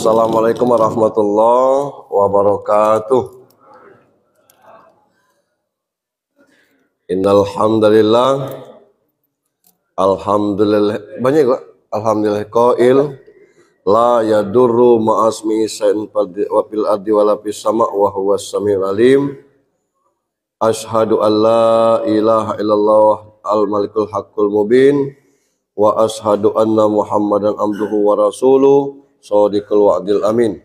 Assalamualaikum warahmatullahi wabarakatuh. Innal hamdalillah, alhamdulillah banyak kok. Alhamdulillah qail la yadurru ma'asmi syai'un fil ardi wala fis sama' wa huwas samiul alim. Asyhadu an la ilaha illallah al-malikul haqqul mubin wa asyhadu anna Muhammadan abduhu wa rasuluh shadiqul wa'dil amin.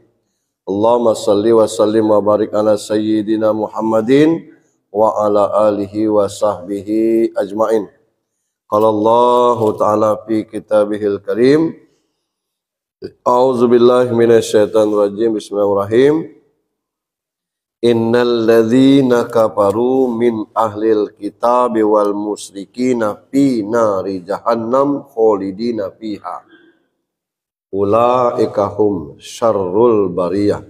Allahumma salli wa sallim wa barik ala sayyidina Muhammadin wa ala alihi wa sahbihi ajmain. Qala Allah ta'ala fi kitabihil karim. A'udzu billahi minasyaitonir rajim. Bismillahirrahmanirrahim. Innal ladzina kafaru min ahlil kitabi wal musyrikina fi nari jahannam khalidina fiha. Ulaika hum syarrul bariyah.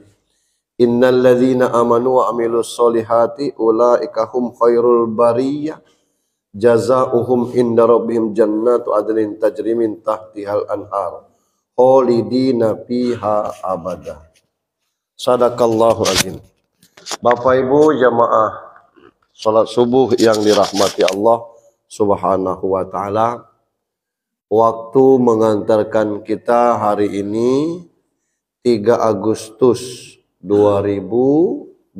Innal ladzina amanu wa amilus solihati ulaika hum khairul bariyah. Jazaohum inda rabbihim jannatu adnin tajri min tahtihal anhar khalidina fiha abada. Sadaqallahu azim. Bapak Ibu jamaah salat subuh yang dirahmati Allah Subhanahu wa taala. Waktu mengantarkan kita hari ini 3 Agustus 2025.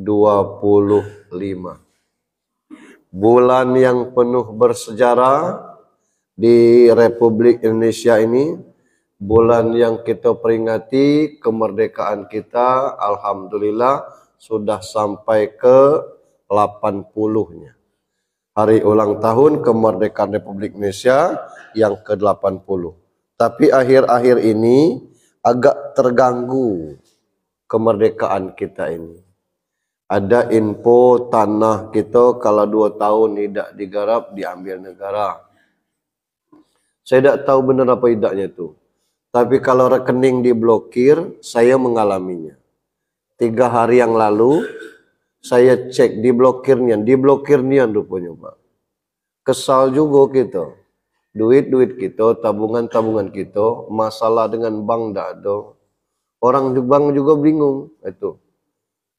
Bulan yang penuh bersejarah di Republik Indonesia ini, bulan yang kita peringati kemerdekaan kita, alhamdulillah sudah sampai ke 80-nya. Hari ulang tahun kemerdekaan Republik Indonesia yang ke-80. Tapi akhir-akhir ini agak terganggu kemerdekaan kita ini. Ada info tanah kita kalau 2 tahun tidak digarap diambil negara. Saya tidak tahu benar apa tidaknya itu. Tapi kalau rekening diblokir, saya mengalaminya. 3 hari yang lalu saya cek diblokirnya rupanya Pak. Kesal juga kita. Duit kita, tabungan kita, masalah dengan bank tidak ada. Orang di bank juga bingung itu.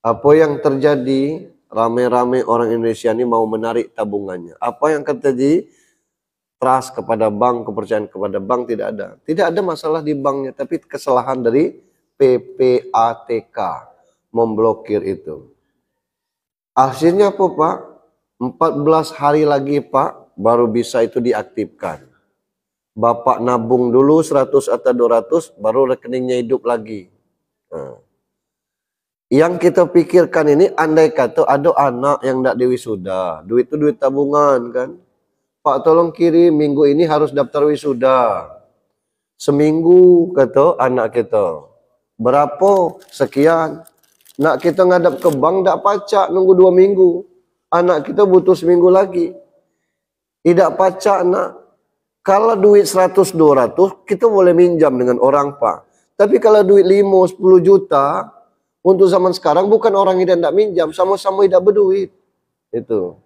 Apa yang terjadi? Rame-rame orang Indonesia ini mau menarik tabungannya. Apa yang terjadi? Trust kepada bank, kepercayaan kepada bank tidak ada. Tidak ada masalah di banknya, tapi kesalahan dari PPATK memblokir itu. Hasilnya apa Pak? 14 hari lagi Pak baru bisa itu diaktifkan. Bapak nabung dulu 100 atau 200 baru rekeningnya hidup lagi. Yang kita pikirkan ini andai kata ada anak yang tidak diwisuda. Duit itu duit tabungan kan. Pak tolong kirim minggu ini harus daftar wisuda. Seminggu kata anak kita. Berapa? Sekian. Nak kita ngadap ke bank tak pacak nunggu 2 minggu. Anak kita butuh seminggu lagi. Tidak pacak nak. Kalau duit 100-200 kita boleh minjam dengan orang Pak. Tapi kalau duit 5-10 juta untuk zaman sekarang bukan orang yang tidak minjam. Sama-sama tidak berduit. Itu.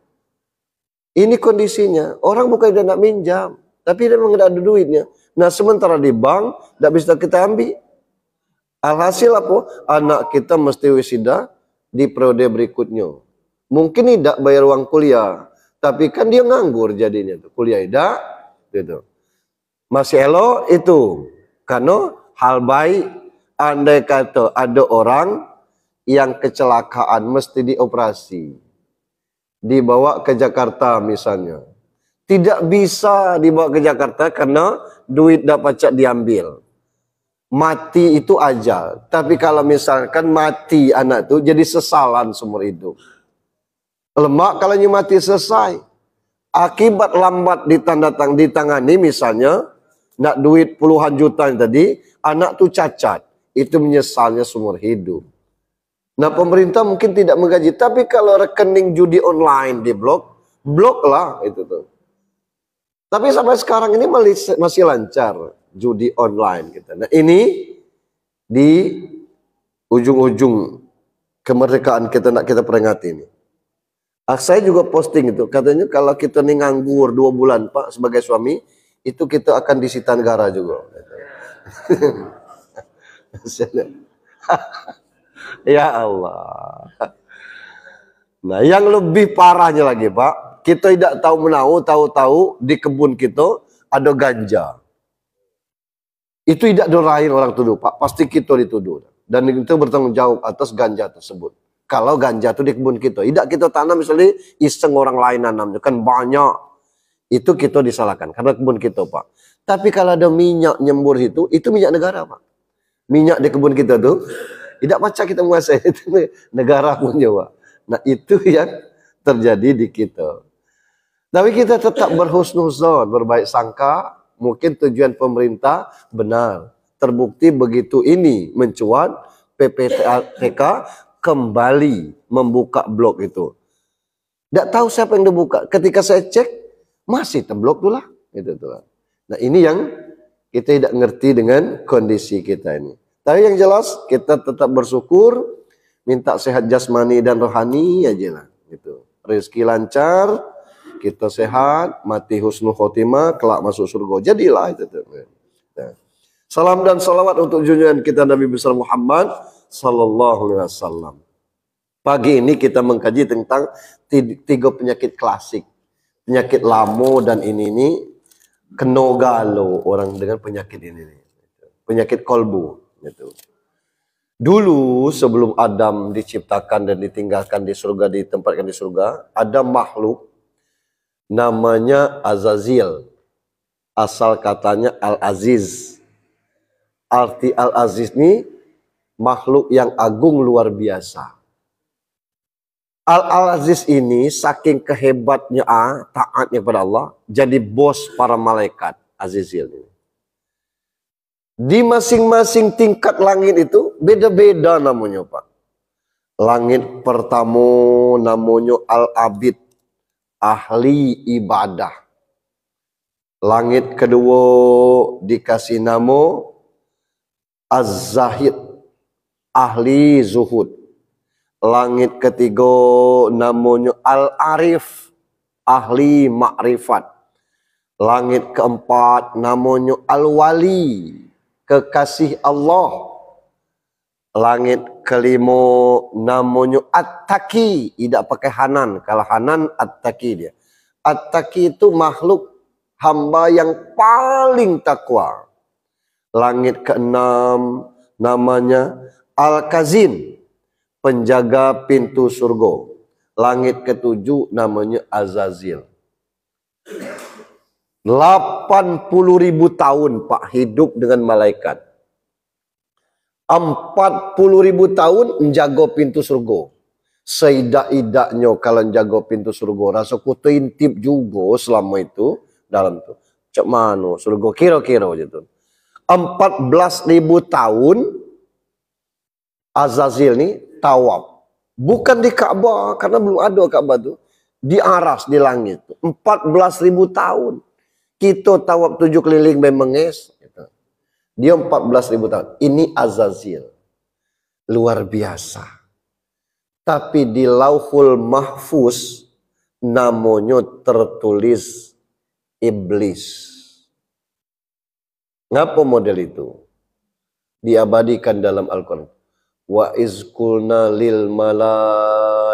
Ini kondisinya. Orang bukan tidak minjam. Tapi dia memang tidak ada duitnya. Nah sementara di bank tidak bisa kita ambil. Alhasil apa? Anak kita mesti wisuda di periode berikutnya. Mungkin tidak bayar uang kuliah, tapi kan dia nganggur jadinya tuh. Kuliah tidak, gitu. Masih elok itu. Karena hal baik, andai kata ada orang yang kecelakaan mesti dioperasi. Dibawa ke Jakarta misalnya. Tidak bisa dibawa ke Jakarta karena duit dapat pacak diambil. Mati itu ajal. Tapi kalau misalkan mati anak itu jadi sesalan seumur hidup. Lemak kalau mati selesai. Akibat lambat ditangani misalnya. Nak duit puluhan juta yang tadi. Anak itu cacat. Itu menyesalnya seumur hidup. Nah pemerintah mungkin tidak menggaji. Tapi kalau rekening judi online di blok lah itu tuh. Tapi sampai sekarang ini masih lancar. Judi online gitu. Nah ini di ujung-ujung kemerdekaan kita nak kita peringati ini. Saya juga posting itu katanya kalau kita nih nganggur 2 bulan Pak sebagai suami itu kita akan disita negara juga. Ya Allah. Nah, yang lebih parahnya lagi, Pak, kita tidak tahu menahu, tahu-tahu di kebun kita ada ganja. Itu tidak dorain orang tuduh, Pak. Pasti kita dituduh. Dan itu bertanggung jawab atas ganja tersebut. Kalau ganja itu di kebun kita, tidak kita tanam misalnya iseng orang lain nanamnya, kan banyak. Itu kita disalahkan karena kebun kita, Pak. Tapi kalau ada minyak nyembur itu minyak negara, Pak. Minyak di kebun kita tuh tidak macam kita menguasai, itu negara punya, Pak. Nah, itu yang terjadi di kita. Tapi kita tetap berhusnuzon, berbaik sangka, mungkin tujuan pemerintah benar. Terbukti begitu ini mencuat, PPTK kembali membuka blok itu. Tidak tahu siapa yang dibuka. Ketika saya cek, masih terblok tuh lah. Gitu tuh. Nah, ini yang kita tidak ngerti dengan kondisi kita ini. Tapi yang jelas kita tetap bersyukur, minta sehat jasmani dan rohani aja lah. Gitu. Rezeki lancar, kita sehat, mati husnul khotimah, kelak masuk surga. Jadilah itu. Nah. Salam dan salawat untuk junjungan kita Nabi besar Muhammad sallallahu alaihi wasallam. Pagi ini kita mengkaji tentang 3 penyakit klasik. Penyakit lamo dan ini kena galau orang dengan penyakit ini. Penyakit kolbu gitu. Dulu sebelum Adam diciptakan dan ditinggalkan di surga, ditempatkan di surga, ada makhluk namanya Azazil. Asal katanya Al-Aziz. Arti Al-Aziz ini makhluk yang agung luar biasa. Al-Aziz ini saking kehebatnya taatnya kepada Allah, jadi bos para malaikat Azizil ini. Di masing-masing tingkat langit itu beda-beda namanya, Pak. Langit pertama namanya Al-Abid, ahli ibadah. Langit kedua dikasih nama Az-Zahid, ahli zuhud. Langit ketiga namanya Al-Arif, ahli makrifat. Langit keempat namanya Al-Wali, kekasih Allah. Langit kelima namanya At-Taqi, tidak pakai Hanan. Kalau Hanan At-Taqi dia. At-Taqi itu makhluk hamba yang paling takwa. Langit keenam namanya Al-Kazin, penjaga pintu surga. Langit ketujuh namanya Azazil. 80.000 tahun Pak hidup dengan malaikat. 40.000 tahun menjaga pintu surga. Seidak-idaknya kalau menjaga pintu surga, rasa ku intip juga selama itu dalam tu. Cak mana surga kira-kira gitu. 14.000 tahun Azazil ni tawaf. Bukan di Ka'bah karena belum ada Ka'bah tu. Di aras di langit. 14.000 tahun. Kita tawaf 7 keliling Bemenges. Gitu. Dia 14.000 tahun. Ini Azazil. Luar biasa. Tapi di Lauhul Mahfuz namanya tertulis iblis. Ngapa model itu? Diabadikan dalam Al-Quran. Wa izkulna lil malaikatis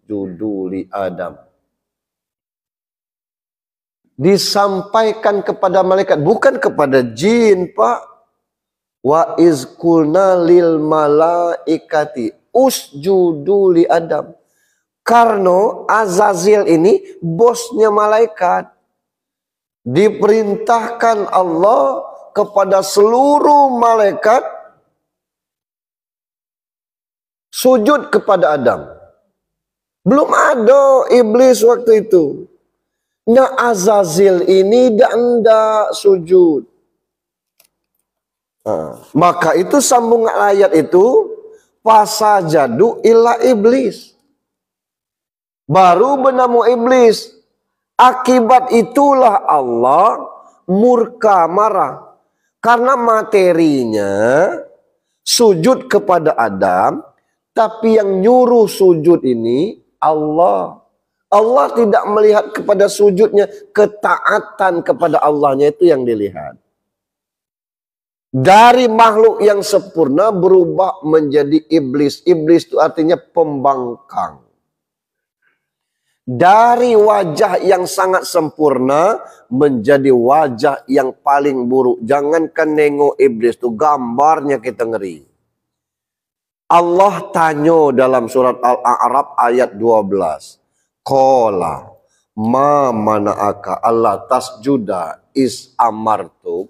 judu li Adam. Disampaikan kepada malaikat, bukan kepada jin, Pak. Wa izkulna lil malaikati usjudu li Adam. Karena Azazil ini bosnya malaikat. Diperintahkan Allah kepada seluruh malaikat sujud kepada Adam. Belum ada iblis waktu itu. Nah, Azazil ini tidak sujud. Maka itu sambung ayat itu fasajadu illa iblis. Baru bernama iblis. Akibat itulah Allah murka marah. Karena materinya sujud kepada Adam, tapi yang nyuruh sujud ini Allah. Allah tidak melihat kepada sujudnya, ketaatan kepada Allahnya itu yang dilihat. Dari makhluk yang sempurna berubah menjadi iblis. Iblis itu artinya pembangkang. Dari wajah yang sangat sempurna menjadi wajah yang paling buruk. Jangankan nengok iblis itu, gambarnya kita ngeri. Allah tanya dalam surat Al-A'raf ayat 12. Qala ma mana'aka Allah tasjuda is amartu.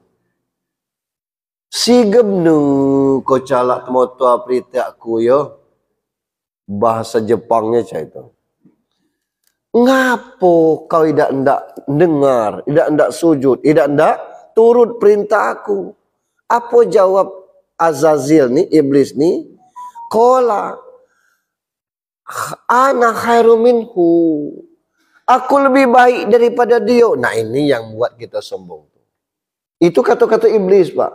Sigebnu ko calak moto apritiakku yo. Bahasa Jepangnya cah itu. Ngapo kau tidak hendak dengar, tidak hendak sujud, tidak hendak turut perintah aku? Apa jawab Azazil nih, iblis nih? Qala ana khairu minhu. Aku lebih baik daripada dia. Nah, ini yang buat kita sombong. Itu kata-kata iblis, Pak.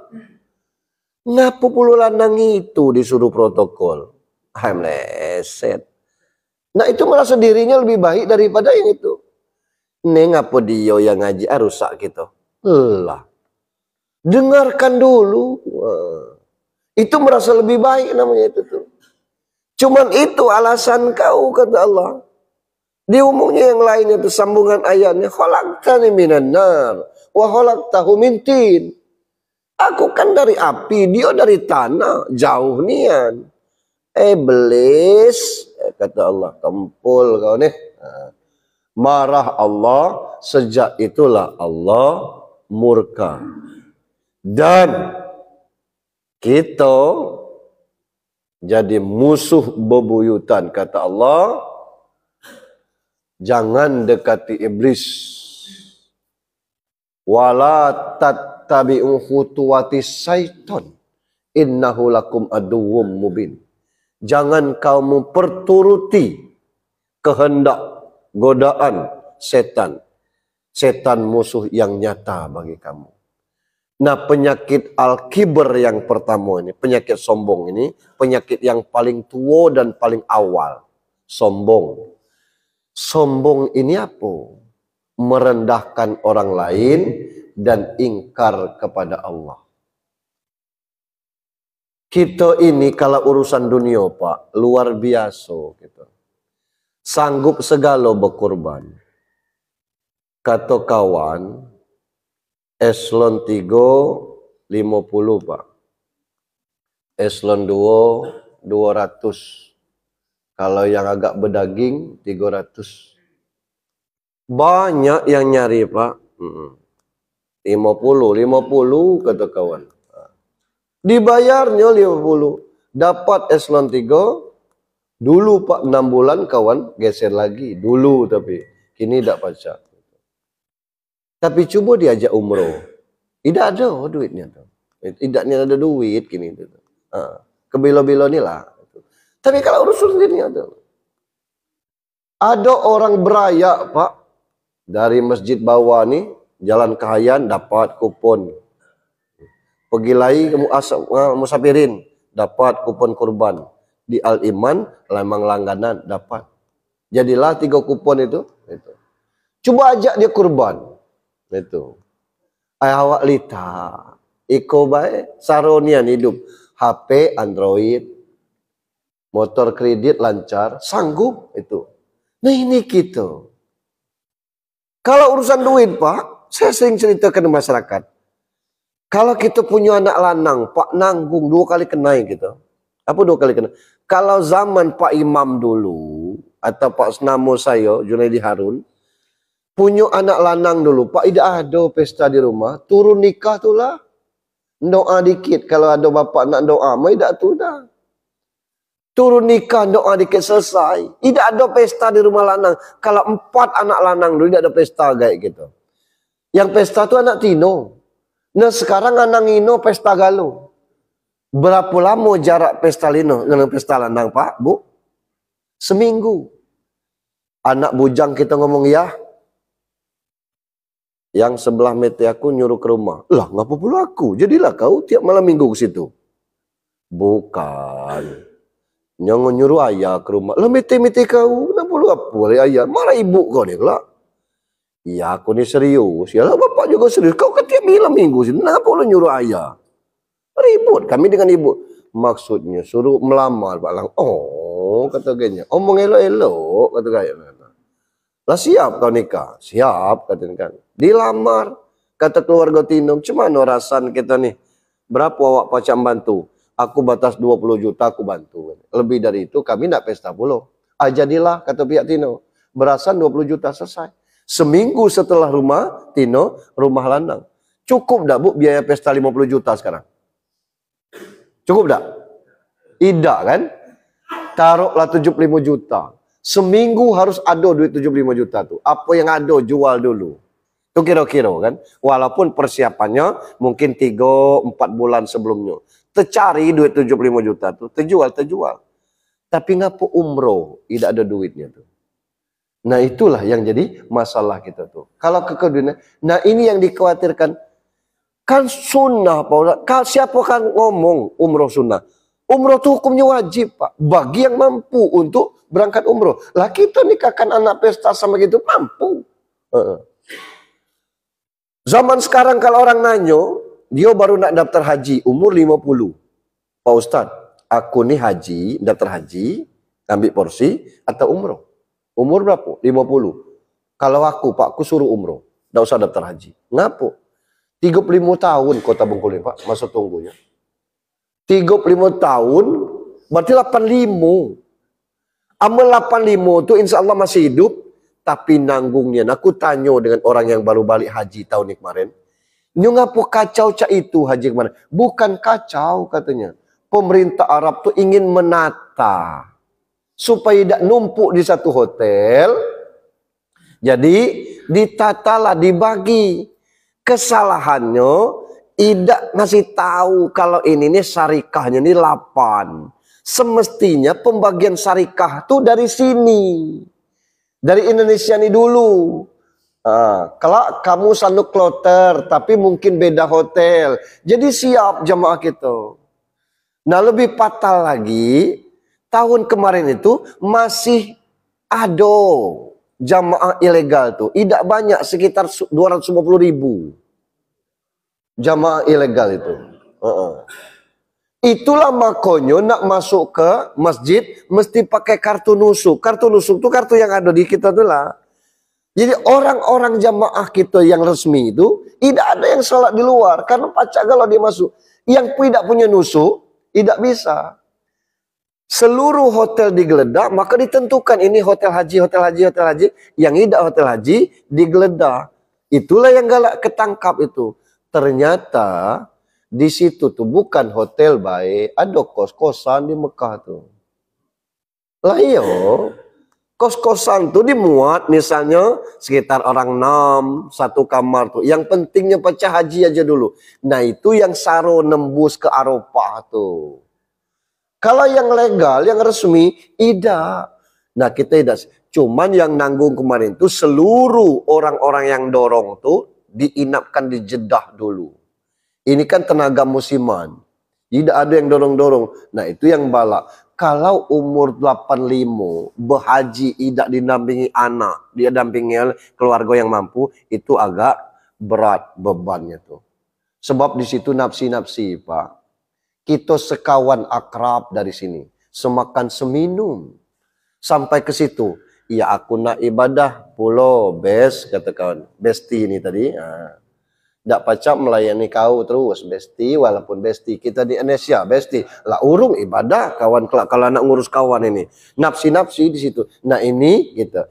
Ngapa puluh lanang itu disuruh protokol? Meleset. Nah, itu merasa dirinya lebih baik daripada yang itu. Nih ngapa dia yang ngaji rusak gitu. Lah. Dengarkan dulu. Itu merasa lebih baik namanya itu tuh. Cuman itu alasan kau, kata Allah. Di umumnya yang lainnya itu sambungan ayatnya. Khalaqtani minan nar wa khalaqtahu min tin. Aku kan dari api, dia dari tanah. Jauh nian. Iblis, kata Allah, tempul kau nih. Marah Allah, sejak itulah Allah murka. Dan kita jadi musuh bebuyutan, kata Allah. Jangan dekati iblis. Wala tattabi'u khutuwati syaiton. Innahu lakum aduwwum mubin. Jangan kamu perturuti kehendak godaan setan. Setan musuh yang nyata bagi kamu. Nah, penyakit al-kibr yang pertama ini, penyakit sombong ini, penyakit yang paling tua dan paling awal. Sombong. Sombong ini apa? Merendahkan orang lain dan ingkar kepada Allah. Kita ini kalau urusan dunia, Pak, luar biasa gitu. Sanggup segala berkorban. Kata kawan, eselon 3 50, Pak. Eselon 2 200. Kalau yang agak berdaging 300. Banyak yang nyari, Pak. 50 kata kawan. Dibayarnya 50. Dapat eselon 3. Dulu, Pak, 6 bulan kawan geser lagi. Dulu tapi. Kini tidak pacak. Tapi coba diajak umroh. Tidak ada duitnya. Tidak ada duit kini. Kebilo-bilo ni lah. Tapi kalau urusan ini ada orang beraya, Pak. Dari masjid bawah ni. Jalan Kahayan dapat kupon. Pergi lagi ke Musafirin, dapat kupon kurban. Di Al-Iman, lemang langganan, dapat. Jadilah 3 kupon itu. Coba ajak dia kurban. Itu. Awak lita. Iko baik, saronian hidup. HP, Android, motor kredit lancar, sanggup itu. Nah, ini kita. Kalau urusan duit, Pak, saya sering ceritakan ke masyarakat. Kalau kita punya anak lanang, Pak, nanggung 2 kali kenai gitu. Apa 2 kali kenai? Kalau zaman Pak Imam dulu, atau Pak Senamo saya, Junaidi Harun, punya anak lanang dulu, Pak, tidak ada pesta di rumah, turun nikah tu lah. Doa dikit, kalau ada bapak nak doa, tidak tu dah. Turun nikah, doa dikit, selesai. Tidak ada pesta di rumah lanang. Kalau 4 anak lanang dulu, tidak ada pesta kayak gitu. Yang pesta tu anak Tino. Nah, sekarang anak Ino pesta galuh. Berapa lama jarak pesta Lino dengan pesta lanang, Pak, Bu? Seminggu. Anak bujang kita ngomong ya. Yang sebelah mete aku nyuruh ke rumah. Lah, ngapa perlu aku? Jadilah kau tiap malam minggu ke situ. Bukan. Nyong nyuruh ayah ke rumah. Lah, mete-mete kau. Kenapa perlu apa? Ayah. Marah ibu kau ni kelak. Ya, aku ni serius. Ya lah, bapak juga serius. Kau kan tiap malam minggu sini. Kenapa lu nyuruh ayah? Ribut kami dengan ibu. Maksudnya suruh melamar Pak Lang. Oh, kata ganya. Omong elok-elok, kata gaya. Lah siap kau nikah? Siap, katanya kan. Dilamar. Kata keluarga Tino, cuma rasan kita nih. Berapa awak pacak bantu? Aku batas 20 juta, aku bantu. Lebih dari itu kami nak pesta pula. Jadilah, kata pihak Tino. Berasan 20 juta selesai. Seminggu setelah rumah Tino, rumah Landang. Cukup dah Bu biaya pesta 50 juta sekarang? Cukup dah? Tidak kan? Taruhlah 75 juta. Seminggu harus ada duit 75 juta tuh. Apa yang ada jual dulu. Itu kira-kira kan. Walaupun persiapannya mungkin 3-4 bulan sebelumnya. Tercari duit 75 juta tuh. Terjual. Tapi ngapa umroh? Tidak ada duitnya tuh. Nah itulah yang jadi masalah kita tuh. Kalau ke dunia. Nah ini yang dikhawatirkan. Kan sunnah Pak. Siapa kan ngomong umroh sunnah? Umroh itu hukumnya wajib Pak. Bagi yang mampu untuk berangkat umroh. Lah kita nikahkan anak pesta sama gitu mampu. Zaman sekarang kalau orang nanyo, dia baru nak daftar haji, umur 50. Pak Ustadz, aku nih haji, daftar haji, ambil porsi, atau umroh. Umur berapa? 50. Kalau aku, Pak, aku suruh umroh. Tidak usah daftar haji. Ngapa? 35 tahun kota Bengkulu, Pak, masa tunggunya. 35 tahun, berarti 85. Amal 85 itu insya Allah masih hidup. Tapi nanggungnya, aku tanya dengan orang yang baru balik haji tahun ini kemarin. Ngapo kacau cak itu haji kemarin? Bukan kacau katanya. Pemerintah Arab tuh ingin menata. Supaya tidak numpuk di satu hotel. Jadi ditatalah, dibagi. Kesalahannya, tidak ngasih tahu kalau ini nih syarikahnya ini 8. Semestinya pembagian syarikah tuh dari sini. Dari Indonesia ini dulu. Kalau kamu sanduk kloter, tapi mungkin beda hotel. Jadi siap jamaah kita. Nah lebih fatal lagi, tahun kemarin itu masih ada jamaah ilegal tuh. Tidak banyak, sekitar 250.000. Jamaah ilegal itu. Itulah makanya nak masuk ke masjid mesti pakai kartu nusuk. Kartu nusuk itu kartu yang ada di kita tuh lah. Jadi orang-orang jamaah kita yang resmi itu tidak ada yang sholat di luar. Karena pacak kalau dia masuk. Yang tidak punya nusuk tidak bisa. Seluruh hotel digeledah maka ditentukan ini hotel haji, hotel haji, hotel haji. Yang tidak hotel haji digeledah. Itulah yang galak ketangkap itu. Ternyata di situ tuh bukan hotel baik, ada kos-kosan di Mekah tuh. Lah iyo, kos-kosan tuh dimuat misalnya sekitar orang 6, satu kamar tuh. Yang pentingnya pecah haji aja dulu. Nah itu yang saro nembus ke Arafah tuh. Kalau yang legal, yang resmi, tidak. Nah kita tidak. Cuman yang nanggung kemarin tuh seluruh orang-orang yang dorong tuh diinapkan di Jeddah dulu. Ini kan tenaga musiman. Tidak ada yang dorong-dorong. Nah itu yang balak. Kalau umur 85, berhaji tidak dinampingi anak. Dia dampingi keluarga yang mampu. Itu agak berat bebannya tuh. Sebab di situ nafsi-nafsi Pak. Kita sekawan akrab dari sini. Semakan seminum. Sampai ke situ. Ya aku nak ibadah. Pulau best kata kawan. Besti ini tadi. Tidak pacak melayani kau terus, besti, walaupun besti. Kita di Indonesia, besti. Lah urung ibadah, kawan kalau anak ngurus kawan ini. Nafsi-nafsi di situ. Nah ini gitu.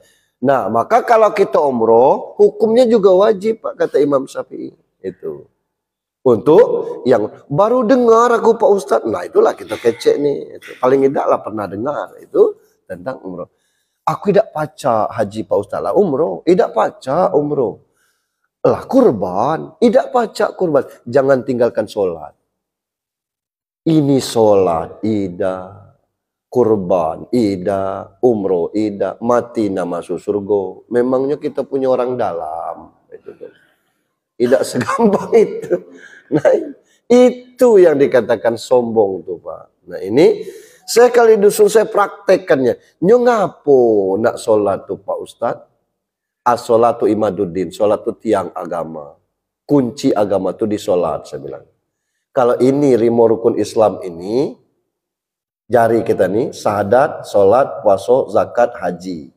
Nah maka kalau kita umroh, hukumnya juga wajib Pak, kata Imam Syafi'i. Itu. Untuk yang baru dengar aku Pak Ustadz. Nah itulah kita kecek nih. Itu. Paling tidak lah pernah dengar. Itu tentang umroh. Aku tidak pacak haji Pak Ustadz lah umroh. Tidak pacak umroh. Lah kurban, tidak pacak kurban. Jangan tinggalkan sholat. Ini sholat, ida. Kurban, ida. Umroh, ida. Mati nama masuk surga. Memangnya kita punya orang dalam. Tidak segampang itu. Nah, itu yang dikatakan sombong tuh Pak. Nah ini, saya kali dusun saya praktekkannya. Ngapo nak sholat tuh Pak Ustadz? As-sholatu imaduddin, sholat itu tiang agama. Kunci agama itu di sholat, saya bilang. Kalau ini lima rukun Islam ini, jari kita nih, syahadat, sholat, puasa, zakat, haji.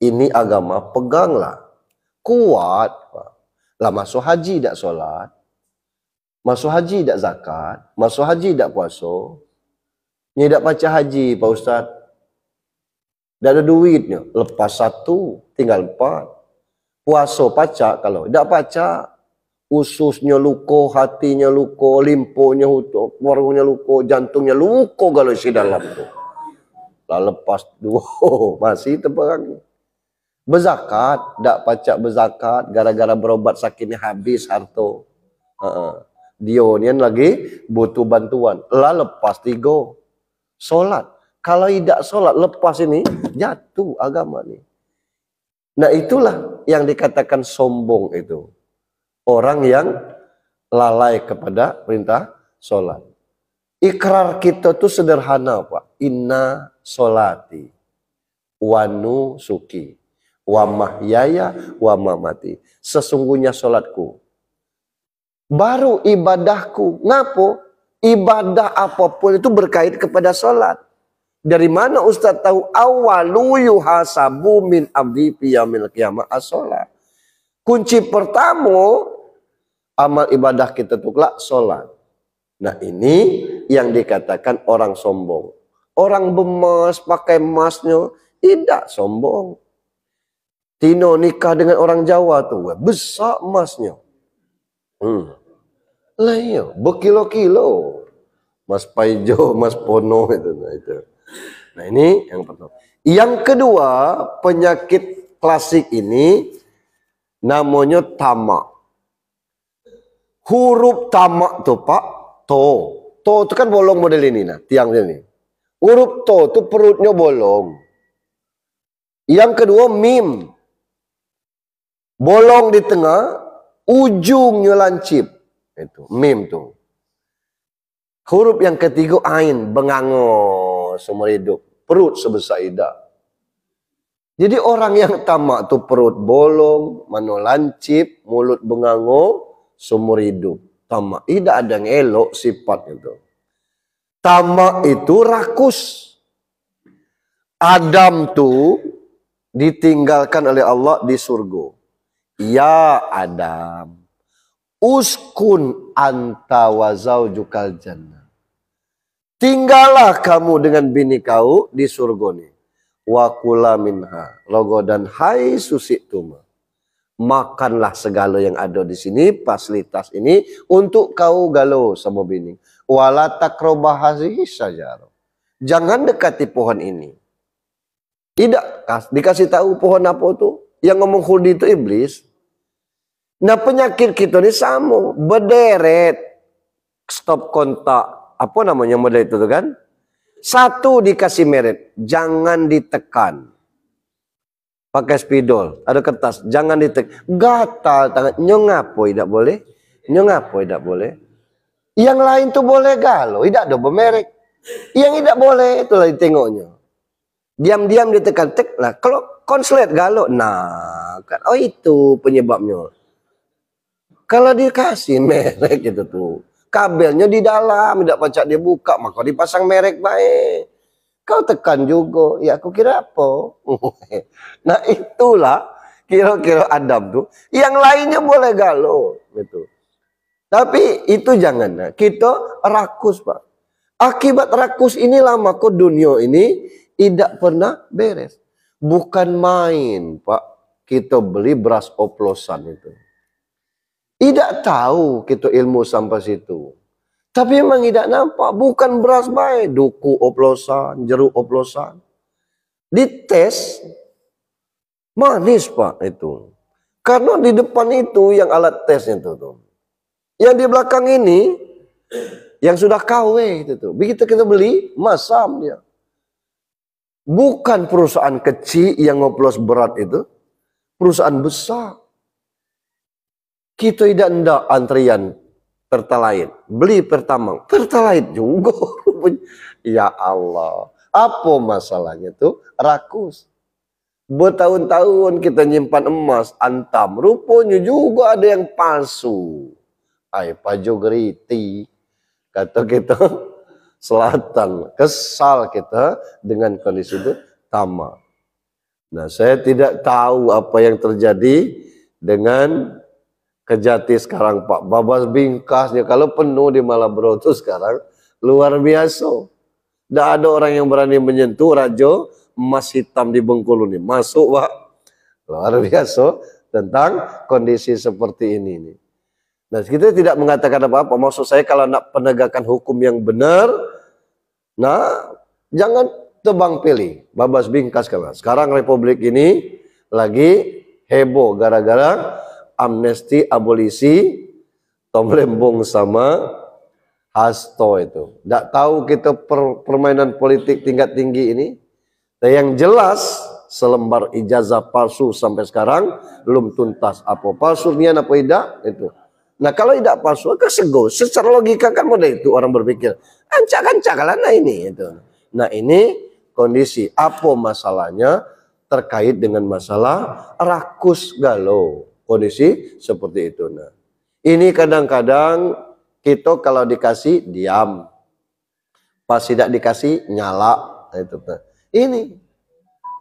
Ini agama, peganglah. Kuat. Pak. Lah masuk haji tak sholat. Masuk haji tak zakat. Masuk haji tak puasa. Ni tak baca haji, Pak Ustaz. Tak ada duitnya. Lepas satu, tinggal 4. Puasa pacak kalau. Tak pacak. Ususnya luko, hatinya luko, limponya hutuk, warungnya luko, jantungnya luko kalau isi dalam tu. Lah lepas 2, masih terperang. Berzakat, tak pacak berzakat, gara-gara berobat sakitnya habis harta. Dia ni lagi butuh bantuan. Lah lepas 3. Solat. Kalau tidak solat, lepas ini, jatuh agama ni. Nah itulah yang dikatakan sombong itu. Orang yang lalai kepada perintah solat. Ikrar kita tuh sederhana, Pak. Inna solati wa nusuki wa mahyaya wa mamati. Sesungguhnya solatku. Baru ibadahku. Ngapo? Ibadah apapun itu berkait kepada solat. Dari mana Ustaz tahu? Awalu yuhasabu min abdi fiyamil qiyamah as-solat. Kunci pertama amal ibadah kita itu kelak solat. Nah ini yang dikatakan orang sombong. Orang bemas pakai emasnya tidak sombong. Tino nikah dengan orang Jawa tuh besar emasnya. Lah iya, berkilo-kilo. Mas Paijo, Mas Pono itu. Nah ini yang pertama. Yang kedua, penyakit klasik ini namanya tamak. Huruf tamak tuh Pak, to. To itu kan bolong model ini nah, tiang ini. Huruf to itu perutnya bolong. Yang kedua mim. Bolong di tengah, ujungnya lancip. Itu mim tuh. Huruf yang ketiga ain, bengango seumur hidup. Perut sebesar idak. Jadi orang yang tamak tuh perut bolong, mano lancip, mulut bengango, seumur hidup. Tamak. Tidak ada yang elok sifat itu. Tamak itu rakus. Adam tuh ditinggalkan oleh Allah di surga. Ya Adam, uskun anta wa zaujukal jannah. Tinggallah kamu dengan bini kau di surga nih. Wa kula minha rogodan hai susiktuma. Makanlah segala yang ada di sini, fasilitas ini untuk kau galau sama bini. Wala takrobah hazihi syajarah. Jangan dekati pohon ini. Tidak dikasih tahu pohon apa itu? Yang ngomong khuldi itu iblis. Nah penyakit kita ini sama, berderet, stop kontak, apa namanya model itu tuh kan? Satu dikasih merek, jangan ditekan. Pakai spidol, ada kertas, jangan ditekan. Gatal tangan, nyongapo tidak boleh, nyongapo tidak boleh. Yang lain tuh boleh galau, tidak ada bermerek. Yang tidak boleh itulah ditengoknya. Diam-diam ditekan, tek lah. Kalau konslet galau, nah kan, oh itu penyebabnya. Kalau dikasih merek gitu tuh. Kabelnya di dalam, tidak pacak dia buka, maka dipasang merek baik. Kau tekan juga, ya aku kira apa? Nah itulah kira-kira Adam tuh. Yang lainnya boleh galau, gitu. Tapi itu jangan, kita rakus Pak. Akibat rakus inilah maka dunia ini tidak pernah beres. Bukan main Pak, kita beli beras oplosan itu. Tidak tahu kita ilmu sampai situ. Tapi memang tidak nampak. Bukan beras baik. Duku oplosan, jeruk oplosan. Dites, manis Pak itu. Karena di depan itu yang alat tesnya itu tuh. Yang di belakang ini, yang sudah KW itu tuh. Begitu kita beli, masam dia. Bukan perusahaan kecil yang ngoplos berat itu. Perusahaan besar. Kita tidak hendak antrian Pertalite. Beli Pertamang. Pertalite juga. Ya Allah. Apa masalahnya tuh? Rakus. Bertahun-tahun kita nyimpan emas antam. Rupanya juga ada yang palsu. Ay, Pajo Geriti. kata kita selatan. Kesal kita dengan kondisi itu tamak. Nah, saya tidak tahu apa yang terjadi dengan Kejati sekarang Pak. Babas Bingkasnya kalau penuh di Malabro itu sekarang luar biasa. Tidak ada orang yang berani menyentuh Rajo emas hitam di Bengkulu ini. Masuk Pak. Luar biasa tentang kondisi seperti ini. Nah, kita tidak mengatakan apa-apa. Maksud saya kalau nak penegakan hukum yang benar, nah jangan tebang pilih. Babas Bingkas sekarang Republik ini lagi heboh gara-gara amnesti, abolisi, Tom Lembong sama Hasto itu. Tidak tahu kita permainan politik tingkat tinggi ini. Dan yang jelas selembar ijazah palsu sampai sekarang belum tuntas. Apa palsunya apa tidak itu. Nah kalau tidak palsu kan sego. Secara logika kan model itu orang berpikir. Ancak-ancak lah nah ini itu. Nah ini kondisi apa masalahnya terkait dengan masalah rakus galau. Kondisi seperti itu. Nah, ini kadang-kadang kita kalau dikasih diam, pas tidak dikasih nyala. Nah, itu. Nah, ini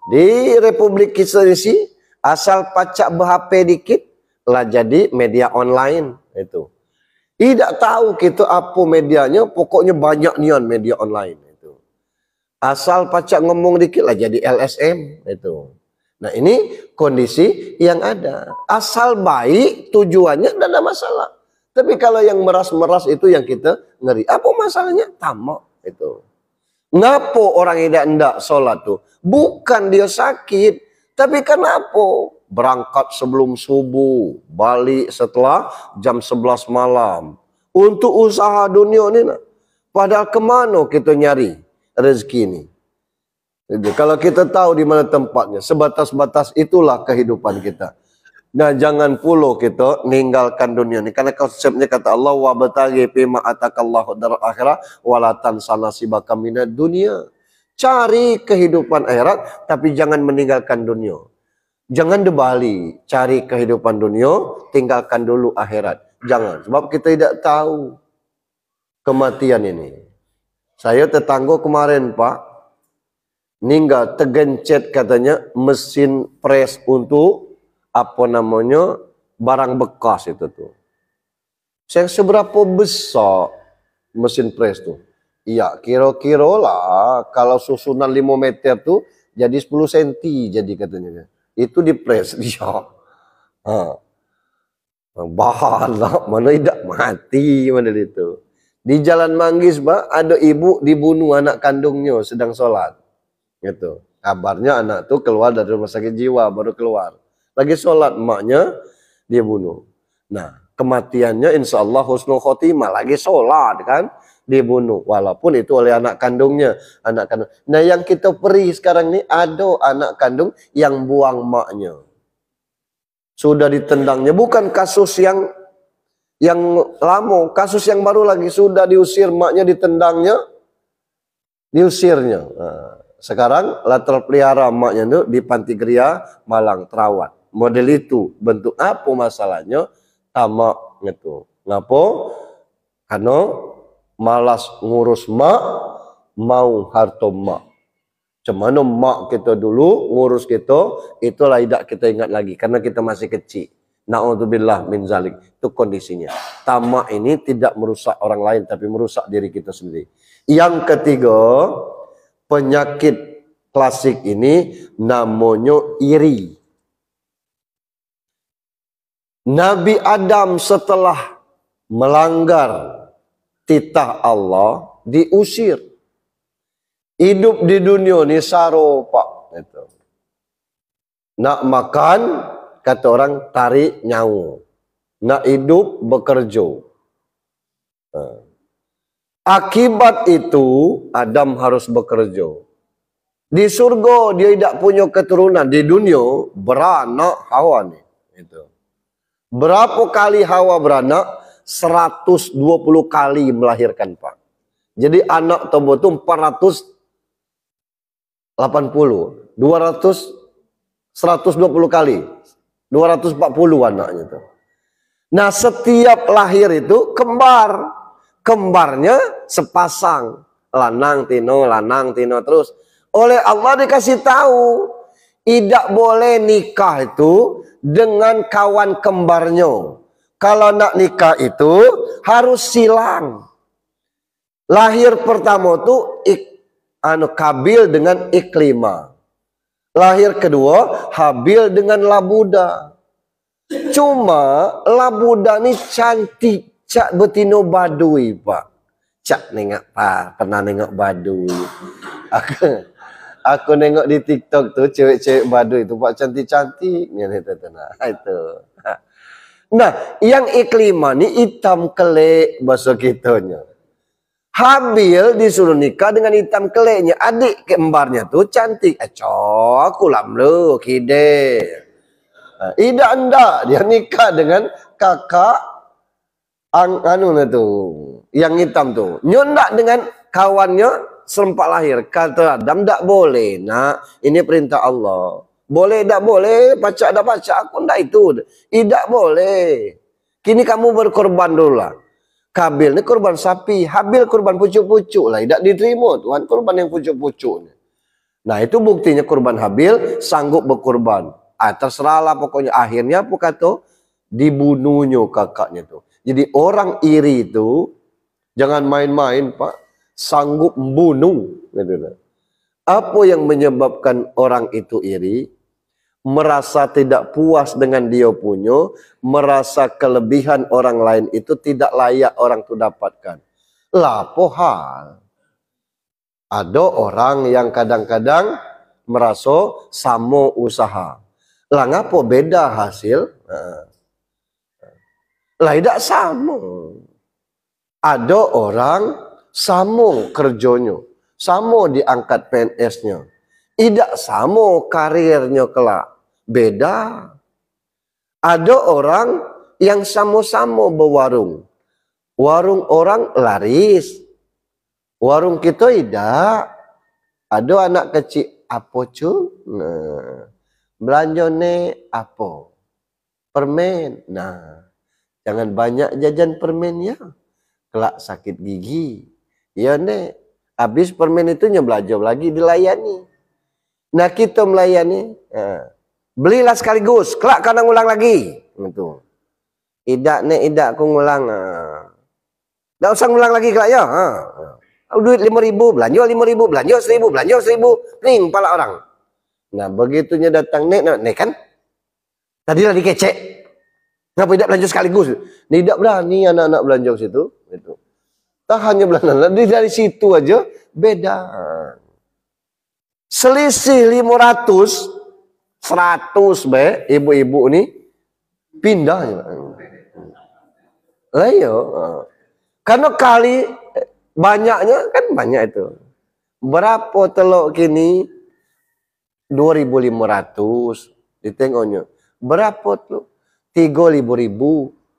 di Republik kita ini asal pacak BHP dikit lah jadi media online itu. Tidak tahu kita apa medianya, pokoknya banyak nian media online itu. Asal pacak ngomong dikit lah jadi LSM itu. Nah ini kondisi yang ada. Asal baik tujuannya tidak ada masalah. Tapi kalau yang meras-meras itu yang kita ngeri. Apa masalahnya? Tamak itu. Ngapa orang tidak sholat tuh? Bukan dia sakit. Tapi kenapa? Berangkat sebelum subuh. Balik setelah jam 11 malam. Untuk usaha dunia ini. Padahal kemana kita nyari rezeki ini? Jadi, kalau kita tahu di mana tempatnya, sebatas-batas itulah kehidupan kita. Nah, jangan pula kita ninggalkan dunia ini. Karena konsepnya kata Allah, wa bataghi fima atakallahu dar akhirah wala tansa nasibaka minad dunya. Cari kehidupan akhirat, tapi jangan meninggalkan dunia. Jangan dibalik, cari kehidupan dunia, tinggalkan dulu akhirat. Jangan, sebab kita tidak tahu kematian ini. Saya tetangga kemarin, Pak, ninggal tergencet katanya mesin pres untuk apa namanya barang bekas itu tuh. Saya seberapa besar mesin pres tuh? Iya kira-kira lah kalau susunan 5 meter tuh jadi 10 cm jadi katanya. Itu di pres dia. Bahan lah mana tidak mati mana itu. Di Jalan Manggis Pak ada ibu dibunuh anak kandungnya sedang sholat. Gitu. Kabarnya anak tuh keluar dari rumah sakit jiwa baru keluar. Lagi sholat emaknya dia bunuh. Nah kematiannya insya Allah husnul khotimah lagi sholat kan dibunuh. Walaupun itu oleh anak kandungnya. Anak kandung. Nah yang kita perih sekarang ini ada anak kandung yang buang emaknya. Sudah ditendangnya. Bukan kasus yang lama. Kasus yang baru lagi. Sudah diusir emaknya ditendangnya. Diusirnya. Nah. Sekarang lah terpelihara emaknya itu di Panti Gria Malang terawat. Model itu bentuk apa masalahnya? Tamak gitu. Ngapa? Karena malas ngurus mak, mau harta mak. Cemana mak kita dulu ngurus kita, itulah tidak kita ingat lagi karena kita masih kecil. Na'udzubillah min zalik. Itu kondisinya. Tamak ini tidak merusak orang lain tapi merusak diri kita sendiri. Yang ketiga, penyakit klasik ini namanya iri. Nabi Adam setelah melanggar titah Allah diusir. Hidup di dunia ini saro Pak. Itu. Nak makan kata orang tarik nyawa. Nak hidup bekerja. Akibat itu Adam harus bekerja. Di surga dia tidak punya keturunan. Di dunia beranak Hawa nih. Itu. Berapa kali Hawa beranak? 120 kali melahirkan Pak. Jadi anak Tobo itu 480. 120 kali. 240 anaknya itu. Nah setiap lahir itu kembar. Kembarnya sepasang. Lanang tino terus. Oleh Allah dikasih tahu, tidak boleh nikah itu dengan kawan kembarnya. Kalau nak nikah itu harus silang. Lahir pertama tuh Kabil dengan Iklimah. Lahir kedua Habil dengan Labuda. Cuma Labuda ini cantik, cak betino Baduy, Pak. Cak nengok Pak, pernah nengok Baduy. Aku nengok di TikTok tuh cewek-cewek Baduy itu Pak, cantik-cantik itu. Nah, yang Iklimah ini hitam kelek bahasa kitanya. Habil disuruh nikah dengan hitam keleknya. Adik kembarnya tuh cantik. Kulam lu kide. Tidak anda dia nikah dengan kakak yang hitam tuh. Nyondak dengan kawannya serempak lahir. Kata Adam tak boleh. Nah, ini perintah Allah. Boleh tak boleh, baca tak baca aku ndak itu. Tidak boleh. Kini kamu berkorban dulu lah. Kabil ini korban sapi, Habil korban pucuk-pucuk lah, tidak diterima Tuhan korban yang pucuk-pucuk. Nah itu buktinya korban Habil sanggup berkorban. Terserahlah pokoknya akhirnya apa kata dibunuhnya kakaknya tuh. Jadi orang iri itu jangan main-main Pak, sanggup membunuh. Apa yang menyebabkan orang itu iri? Merasa tidak puas dengan dia punya, merasa kelebihan orang lain itu tidak layak orang itu dapatkan. Lapo hal. Ada orang yang kadang-kadang merasa sama usaha. Lah ngapo beda hasil? Lah tidak sama. Ada orang sama kerjanya, sama diangkat PNS-nya. Tidak sama karirnya kelak. Beda. Ada orang yang sama-sama berwarung. Warung orang laris. Warung kita tidak. Ada anak kecil. Apa cu? Nah. Belanja ne apa? Permen. Nah. Jangan banyak jajan permen ya. Kelak sakit gigi. Ya ne. Habis permen itu belanja lagi dilayani. Nah kita melayani. Belilah sekaligus, kelak kadang ulang lagi. Gitu. Idak aku ngulang. Tidak usah ngulang lagi kelak ya. Duit 5.000, belanja 5.000, belanja 1.000, belanja 1.000. Ning pala orang. Nah begitunya datang nek kan. Tadi lagi kecek. Ngapa tidak belanja sekaligus? Tidak berani anak-anak belanja ke situ. Gitu. Tak hanya belanja, dari situ aja beda. Selisih 500, 100 be, ibu-ibu ini pindah. Lah iya. Karena kali banyaknya kan banyak itu. Berapa telok kini? 2.500 ditengoknya. Berapa tuh? 3.000.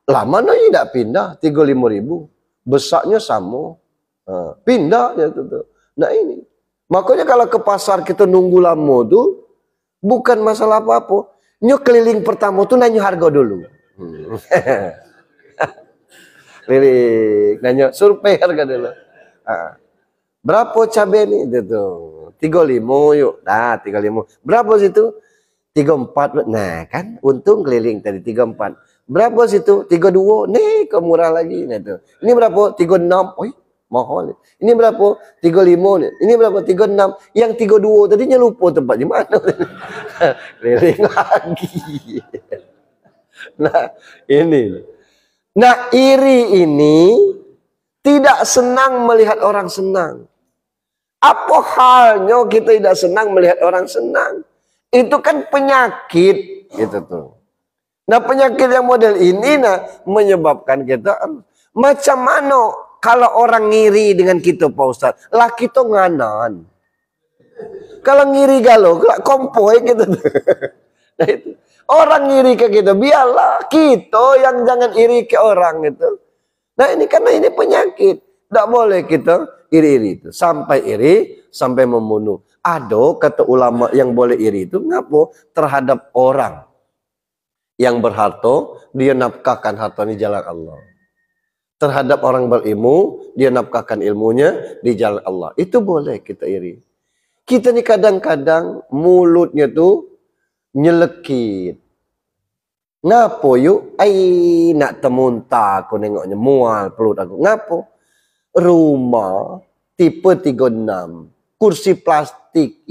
Lah mana tidak pindah 3.000? Besarnya sama. Pindah ya tuh. Nah ini. Makanya kalau ke pasar kita nunggu lama tuh bukan masalah apa-apa. Nyo keliling pertama tuh nanya harga dulu. Keliling, nanya survei harga dulu. Berapa cabai nih? Itu 35 yuk. Nah, 35. Berapa situ? 34. Nah, kan untung keliling tadi 34. Berapa situ? 32. Nih, kok murah lagi. Nah, tuh. Ini berapa? 36. Oh, mahal. Ini berapa? 35. Ini berapa? 36. Yang 32 tadinya lupa tempat di mana. Keliling lagi. Nah, ini. Nah, iri ini tidak senang melihat orang senang. Apa halnya kita tidak senang melihat orang senang? Itu kan penyakit gitu tuh. Nah, penyakit yang model ini menyebabkan kita macam mana kalau orang ngiri dengan kita Pak Ustaz? Lah kita nganan. Kalau ngiri galau, kompoi gitu. Nah, itu. Orang ngiri ke kita, biarlah kita yang jangan iri ke orang itu. Nah ini karena ini penyakit. Tidak boleh kita iri-iri itu. Sampai iri, sampai membunuh. Ada kata ulama yang boleh iri itu. Ngapa? Terhadap orang yang berharta, dia nafkahkan harta ini jalan Allah. terhadap orang berilmu, dia nafkahkan ilmunya di jalan Allah. Itu boleh kita iri. Kita nih kadang-kadang mulutnya tuh nyelekit. Ngapo yuk? Nak temunta aku nengoknya mual perut aku. Ngapo? Rumah tipe 36, kursi plastik,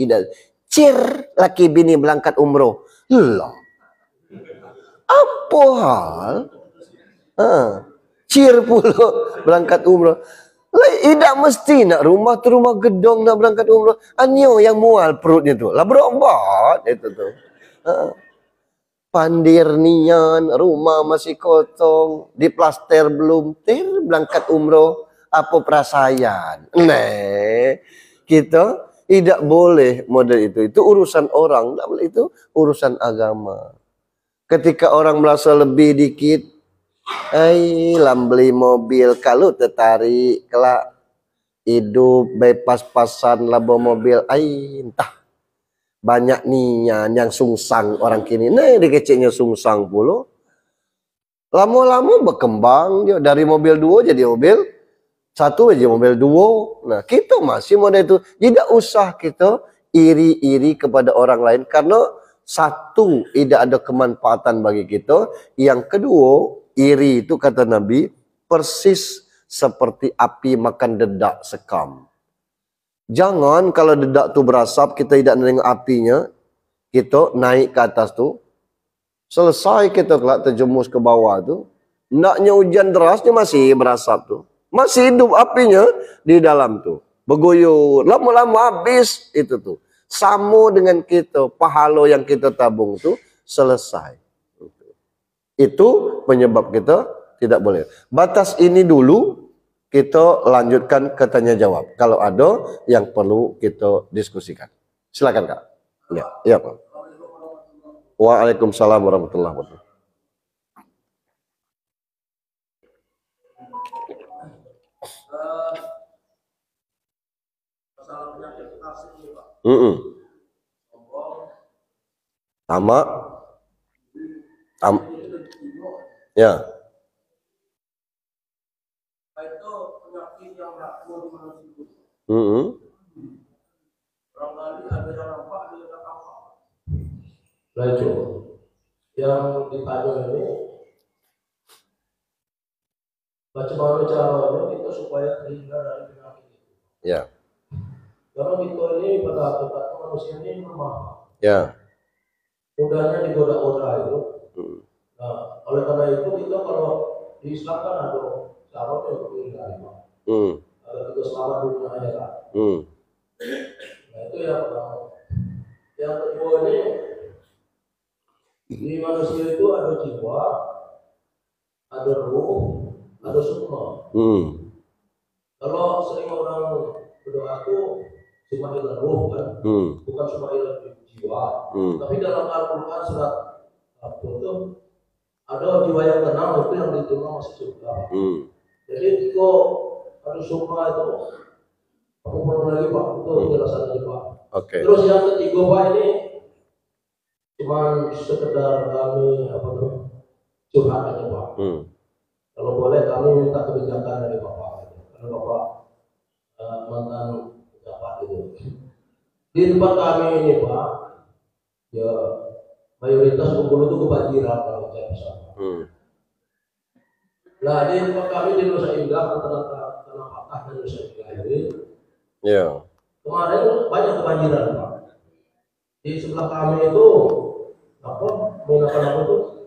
cir laki bini berangkat umroh. Lah, apa hal? Cir pula berangkat umroh. Tidak mesti nak rumah tu rumah gedong nak berangkat umroh. Anyo yang mual perutnya tu. Lah berobat itu tu. Pandir nian, rumah masih kosong, diplaster belum, berangkat umroh. Apa perasaan? Kita tidak boleh model itu. Itu urusan orang, tidak boleh, itu urusan agama. Ketika orang merasa lebih dikit, beli mobil, kalau tertarik, kelak hidup pas-pasan labo mobil, entah banyak nian yang sungsang orang kini. Dikeceknya sungsang pula. Lama-lama berkembang dia dari mobil 2 jadi mobil 1 aja mobil 2. Nah, kita masih model itu. Tidak usah kita iri-iri kepada orang lain karena satu, tidak ada kemanfaatan bagi kita. Yang kedua, iri itu kata Nabi persis seperti api makan dedak sekam. Jangan kalau dedak tu berasap, kita tidak menengok apinya, kita naik ke atas tu, selesai kita kelak terjemus ke bawah tu, naknya hujan derasnya masih berasap tu, masih hidup apinya di dalam tu, bergoyor, lama-lama habis itu tu. Sama dengan kita, pahala yang kita tabung tu selesai. Itu penyebab kita tidak boleh. Batas ini dulu. Kita lanjutkan ke tanya jawab. Kalau ada yang perlu kita diskusikan. Silakan Kak. Ya Pak. Waalaikumsalam warahmatullahi wabarakatuh. Ya. Yang ditanya ini bagaimana caranya kita supaya terhindar dari penyakit itu. Ya. Karena kita ini pada hakikatnya manusia ini lemah. Ya. Mudahnya digoda-goda itu. Nah, oleh karena itu kita kalau di Islam kan ada caranya untuk menghindari. Agar kita selamat dunia akhirat. Nah itu yang pertama. Yang kedua ini di manusia itu ada jiwa, ada ruh, ada sukma. Kalau sering orang berdoa itu cuma dengan ruh kan, bukan cuma dengan jiwa. Tapi dalam Al-Quran surat apa itu ada jiwa yang tenang itu yang diterima masuk surga. Jadi jika ada sukma itu, aku belum lagi Pak, itu jelasan aja Pak. Terus yang ketiga Pak ini cuman sekedar kami apa tuh curhat aja Pak. Kalau boleh kami minta kebijakan dari Bapak, karena Bapak mantan pejabat itu. Di tempat kami ini Pak, ya mayoritas Bengkulu itu kebanjiran kalau saya bisa. Nah di tempat kami di Nusa Indah antara Tanah Patah dan Nusa Indah ini, kemarin banyak kebanjiran Pak. Di sebelah kami itu menggunakan apa itu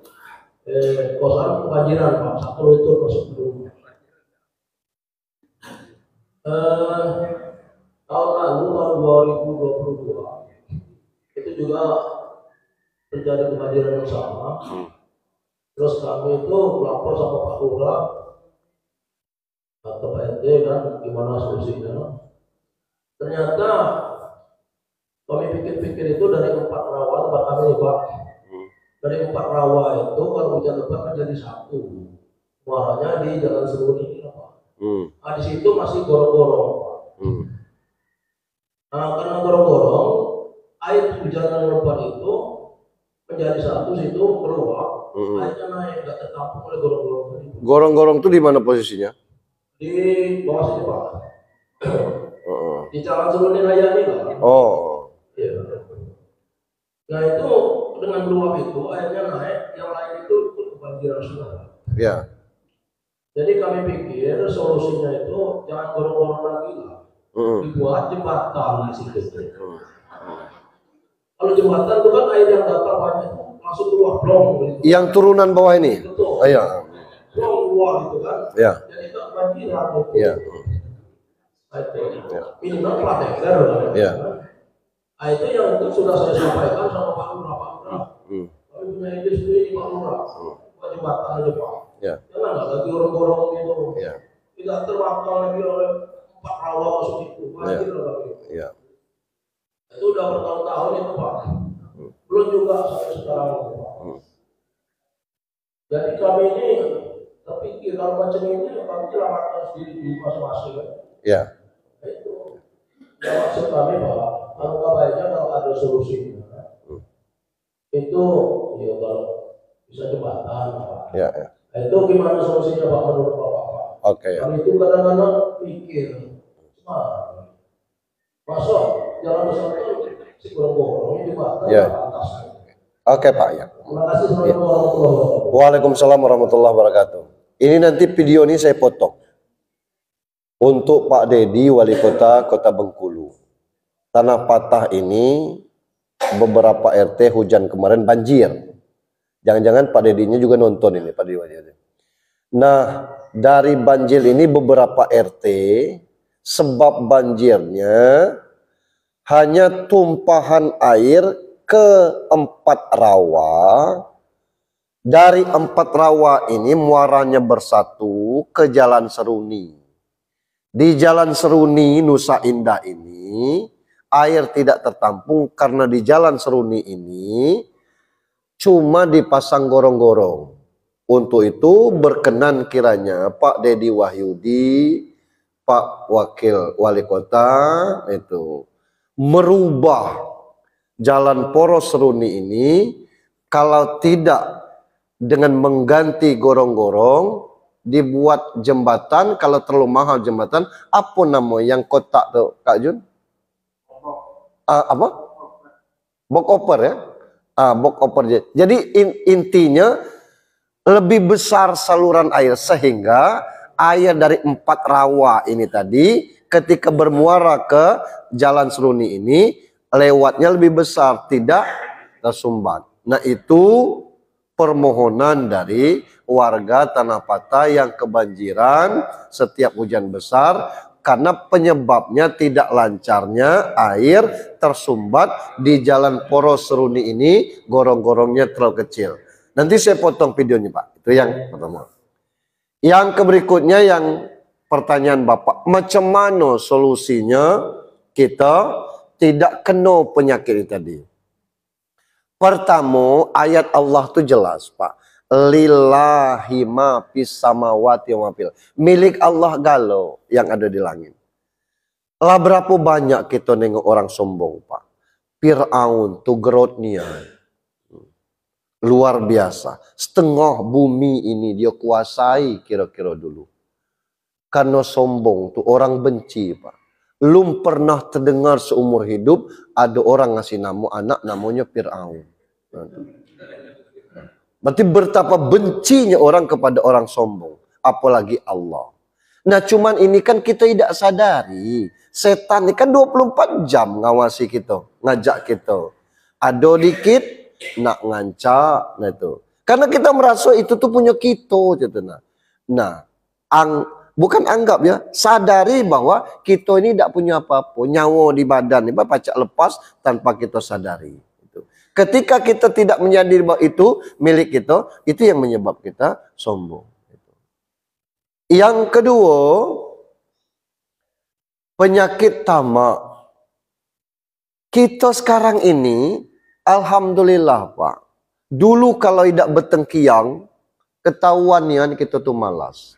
kosan kebanjiran Pak, 1 liter masuk ke rumah. Tahun lalu tahun 2022 itu juga terjadi kebanjiran yang sama. Terus kami itu lapor sama Pak Lurah atau Pak RT kan gimana solusinya. Ternyata kami pikir-pikir itu dari 4 rawa tempat kami Pak. Dari 4 rawa itu kalau hujan lebat kan jadi 1. Muaranya di Jalan Seruni ini Pak. Di situ masih gorong-gorong Pak. Nah karena gorong-gorong, air hujan yang lebat itu menjadi satu situ keluar, airnya naik, nggak tertampung oleh gorong-gorong tadi. Gorong-gorong itu di mana posisinya? Di bawah sini Pak. Di Jalan Seruni Raya ini Pak. Oh. Ya. Nah itu dengan meluap itu airnya naik, yang lain itu ikut kebanjiran semua. Ya. Jadi kami pikir solusinya itu jangan gorong-gorong lagi lah. Dibuat jembatan di situ. Kalau jembatan itu kan air yang datang banyak langsung keluar blong. Gitu. Yang turunan bawah ini. Betul. Oh, iya. Blong keluar gitu kan. Ya. Jadi itu banjiran itu. Ya. Minimal plat hektar. Ya. Nah, itu yang itu sudah saya sampaikan sama Pak Lurah. Kami punya ide sendiri Pak Lurah. Buat jembatan aja Pak. Ya. Jangan nggak lagi gorong-gorong gitu. Ya. Tidak terbakar lagi oleh Pak Rawa masuk itu. Banjir lagi. Ya. Itu udah bertahun-tahun itu Pak. Belum juga sampai sekarang itu Pak. Jadi kami ini terpikir kalau macam ini kami selamatkan sendiri di masing-masing. Ya. Itu. Ya, maksud kami Pak, alangkah baiknya kalau ada solusi. Itu ya kalau bisa jembatan Pak. Ya. Ya. Itu gimana solusinya Pak menurut Bapak? Oke. Ya. Kami itu kadang-kadang pikir, masa jalan besar itu si gorong-gorong ini jembatan atas. Oke Pak ya. Terima kasih warahmatullahi wabarakatuh. Waalaikumsalam warahmatullahi wabarakatuh. Ini nanti video ini saya potong untuk Pak Dedi, Wali Kota Bengkulu. Tanah Patah ini beberapa RT hujan kemarin banjir. Jangan-jangan Pak Dedinya juga nonton ini Pak Dedi. Nah, dari banjir ini beberapa RT sebab banjirnya hanya tumpahan air ke 4 rawa. Dari 4 rawa ini muaranya bersatu ke Jalan Seruni. Di Jalan Seruni Nusa Indah ini air tidak tertampung karena di Jalan Seruni ini cuma dipasang gorong-gorong. Untuk itu berkenan kiranya Pak Dedi Wahyudi, Pak Wakil Wali Kota itu merubah Jalan Poros Seruni ini, kalau tidak dengan mengganti gorong-gorong, dibuat jembatan. Kalau terlalu mahal jembatan, apa nama yang kotak tuh Kak Jun? Apa? Bokoper ya? Bokoper. Jadi intinya lebih besar saluran air sehingga air dari 4 rawa ini tadi ketika bermuara ke Jalan Seruni ini lewatnya lebih besar, tidak tersumbat. Nah itu permohonan dari warga Tanah Patah yang kebanjiran setiap hujan besar karena penyebabnya tidak lancarnya air tersumbat di Jalan Poros Seruni ini, gorong-gorongnya terlalu kecil. Nanti saya potong videonya Pak. Itu yang pertama. Yang berikutnya yang pertanyaan Bapak, macam mana solusinya kita tidak kena penyakit ini tadi? Pertama, ayat Allah itu jelas Pak. Lillahi ma fis samawati wa fil. Milik Allah galau yang ada di langit. Lah berapa banyak kita nengok orang sombong Pak. Fir'aun tuh gerotnya. Luar biasa. Setengah bumi ini dia kuasai kira-kira dulu. Karena sombong tuh orang benci Pak. Belum pernah terdengar seumur hidup ada orang ngasih nama anak namanya Fir'aun. Berarti betapa bencinya orang kepada orang sombong. Apalagi Allah. Nah cuman ini kan kita tidak sadari. Setan ini kan 24 jam ngawasi kita. Ngajak kita. Ada dikit nak ngancak. Nah itu. Karena kita merasa itu tuh punya kita. Gitu. Nah. Bukan anggap ya. Sadari bahwa kita ini tidak punya apa-apa. Nyawa di badan. Ini pacak lepas tanpa kita sadari. Ketika kita tidak menyadari bahwa itu milik kita, itu yang menyebab kita sombong. Yang kedua, penyakit tamak. Kita sekarang ini, alhamdulillah Pak, dulu kalau tidak bertengkiang, ketahuannya kita tuh malas.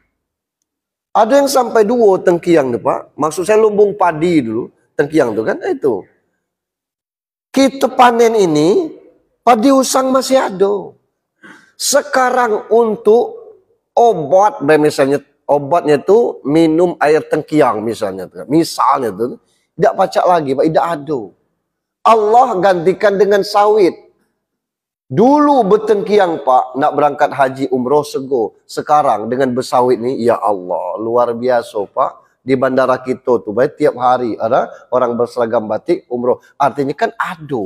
Ada yang sampai 2 tengkiang nih Pak, maksud saya lumbung padi dulu, tengkiang tuh kan itu. Kita panen ini, Padi usang masih ada. Sekarang untuk obat, misalnya obatnya itu minum air tengkiang misalnya tuh. Misalnya tuh tidak pacak lagi, Pak, tidak ada. Allah gantikan dengan sawit. Dulu bertengkiang, Pak, nak berangkat haji umroh sego. Sekarang dengan bersawit nih, ya Allah, luar biasa, Pak. Di bandara kita tuh, baik tiap hari ada orang berseragam batik umroh. Artinya kan ada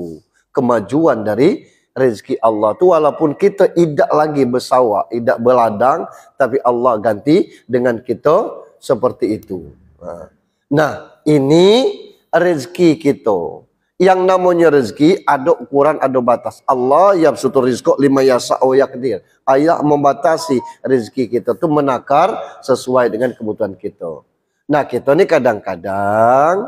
kemajuan dari rezeki Allah tuh, walaupun kita tidak lagi bersawak, tidak beladang, tapi Allah ganti dengan kita seperti itu. Nah, ini rezeki kita. Yang namanya rezeki ada ukuran, ada batas. Allah yabsutur rizqa lima yasha'u yaqdir. Allah membatasi rezeki kita tuh menakar sesuai dengan kebutuhan kita. Nah, kita ini kadang-kadang